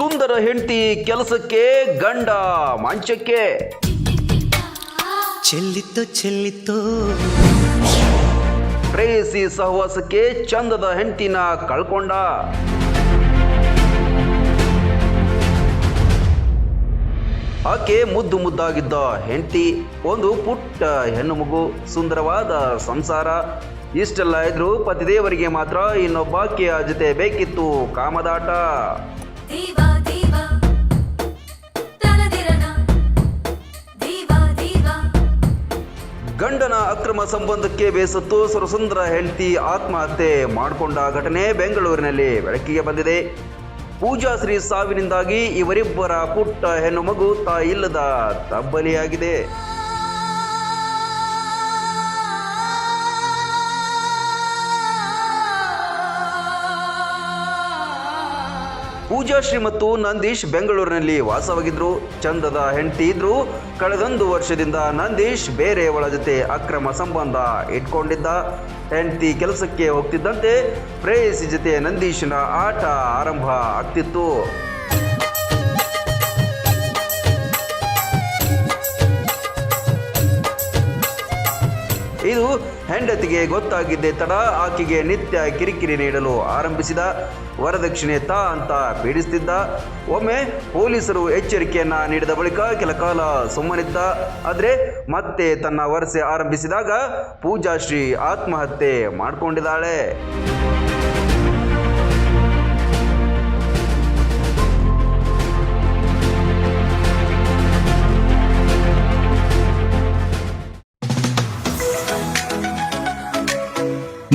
ಸುಂದರ ಹೆಂಡತಿ ಕೆಲಸಕ್ಕೆ, ಗಂಡ ಮಂಚಕ್ಕೆ. ಚೆಲ್ಲಿತ್ತು ಪ್ರೇಯಸಿ ಸಹವಾಸಕ್ಕೆ ಚಂದದ ಹೆಂಡತಿನ ಕಳ್ಕೊಂಡ. ಆಕೆ ಮುದ್ದಾಗಿದ್ದ ಹೆಂಡತಿ, ಒಂದು ಪುಟ್ಟ ಹೆಣ್ಣು ಮಗು, ಸುಂದರವಾದ ಸಂಸಾರ. ಇಷ್ಟೆಲ್ಲ ಇದ್ರೂ ಪತಿದೇವರಿಗೆ ಮಾತ್ರ ಇನ್ನೊಬ್ಬಾಕೆಯ ಜೊತೆ ಬೇಕಿತ್ತು ಕಾಮದಾಟ. ಗಂಡನ ಅಕ್ರಮ ಸಂಬಂಧಕ್ಕೆ ಬೇಸತ್ತು ಸುರಸುಂದರ ಹೆಂಡತಿ ಆತ್ಮಹತ್ಯೆ ಮಾಡಿಕೊಂಡ ಘಟನೆ ಬೆಂಗಳೂರಿನಲ್ಲಿ ಬೆಳಕಿಗೆ ಬಂದಿದೆ. ಪೂಜಾಶ್ರೀ ಸಾವಿನಿಂದಾಗಿ ಇವರಿಬ್ಬರ ಪುಟ್ಟ ಹೆಣ್ಣು ಮಗು ತಾಯಿಲ್ಲದ ತಬ್ಬಲಿಯಾಗಿದೆ. ಪೂಜಾಶ್ರೀ ಮತ್ತು ನಂದೀಶ್ ಬೆಂಗಳೂರಿನಲ್ಲಿ ವಾಸವಾಗಿದ್ರು. ಚಂದದ ಹೆಂಡತಿ ಇದ್ರು. ಕಳೆದೊಂದು ವರ್ಷದಿಂದ ನಂದೀಶ್ ಬೇರೆಯವಳ ಜೊತೆ ಅಕ್ರಮ ಸಂಬಂಧ ಇಟ್ಕೊಂಡಿದ್ದ. ಹೆಂಡತಿ ಕೆಲಸಕ್ಕೆ ಹೋಗ್ತಿದ್ದಂತೆ ಪ್ರೇಯಸಿ ಜೊತೆ ನಂದೀಶನ ಆಟ ಆರಂಭ ಆಗ್ತಿತ್ತು. ಇದು ಹೆಂಡತಿಗೆ ಗೊತ್ತಾಗಿದ್ದೇ ತಡ ಆಕೆಗೆ ನಿತ್ಯ ಕಿರಿಕಿರಿ ನೀಡಲು ಆರಂಭಿಸಿದ. ವರದಕ್ಷಿಣೆ ಅಂತ ಪೀಡಿಸುತ್ತಿದ್ದ. ಒಮ್ಮೆ ಪೊಲೀಸರು ಎಚ್ಚರಿಕೆಯನ್ನ ನೀಡಿದ ಬಳಿಕ ಕೆಲ ಕಾಲ ಸುಮ್ಮನಿದ್ದ. ಆದರೆ ಮತ್ತೆ ತನ್ನ ವರಸೆ ಆರಂಭಿಸಿದಾಗ ಪೂಜಾಶ್ರೀ ಆತ್ಮಹತ್ಯೆ ಮಾಡಿಕೊಂಡಿದ್ದಾಳೆ.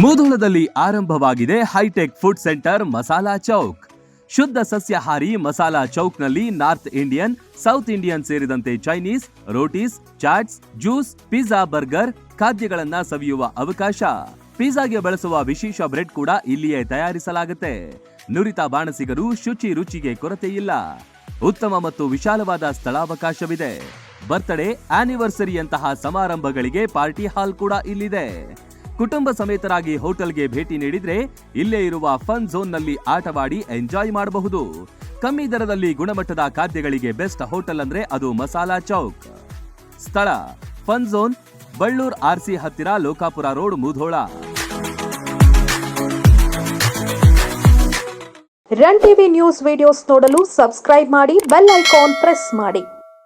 ಮುಧೋಳದಲ್ಲಿ ಆರಂಭವಾಗಿದೆ hi-tech food centre Masala Chowk. ಶುದ್ಧ ಸಸ್ಯಾಹಾರಿ ಮಸಾಲಾ ಚೌಕ್ನಲ್ಲಿ ನಾರ್ತ್ ಇಂಡಿಯನ್, ಸೌತ್ ಇಂಡಿಯನ್ ಸೇರಿದಂತೆ Chinese, rotis, chaats, juice, pizza, burger ಖಾದ್ಯಗಳನ್ನ ಸವಿಯುವ ಅವಕಾಶ. ಪಿಜ್ಜಾಗೆ ಬಳಸುವ ವಿಶೇಷ ಬ್ರೆಡ್ ಕೂಡ ಇಲ್ಲಿಯೇ ತಯಾರಿಸಲಾಗುತ್ತೆ. ನುರಿತ ಬಾಣಸಿಗರು, ಶುಚಿ ರುಚಿಗೆ ಕೊರತೆ ಇಲ್ಲ. ಉತ್ತಮ ಮತ್ತು ವಿಶಾಲವಾದ ಸ್ಥಳಾವಕಾಶವಿದೆ. ಬರ್ತ್ಡೇ, ಆನಿವರ್ಸರಿಯಂತಹ ಸಮಾರಂಭಗಳಿಗೆ ಪಾರ್ಟಿ ಹಾಲ್ ಕೂಡ ಇಲ್ಲಿದೆ. ಕುಟುಂಬ ಸಮೇತರಾಗಿ ಹೋಟೆಲ್ಗೆ ಭೇಟಿ ನೀಡಿದ್ರೆ ಇಲ್ಲೇ ಇರುವ ಫನ್ ಝೋನ್ನಲ್ಲಿ ಆಟವಾಡಿ ಎಂಜಾಯ್ ಮಾಡಬಹುದು. ಕಮ್ಮಿ ದರದಲ್ಲಿ ಗುಣಮಟ್ಟದ ಖಾದ್ಯಗಳಿಗೆ ಬೆಸ್ಟ್ ಹೋಟೆಲ್ ಅಂದ್ರೆ ಅದು ಮಸಾಲಾ ಚೌಕ್. ಸ್ಥಳ ಫನ್ ಝೋನ್, ಬಳ್ಳೂರ್ ಆರ್ಸಿ ಹತ್ತಿರ, Lokapur road, Mudhol. Run TV news videos ನೋಡಲು ಸಬ್ಸ್ಕ್ರೈಬ್ ಮಾಡಿ, ಬೆಲ್ ಐಕಾನ್ ಪ್ರೆಸ್ ಮಾಡಿ.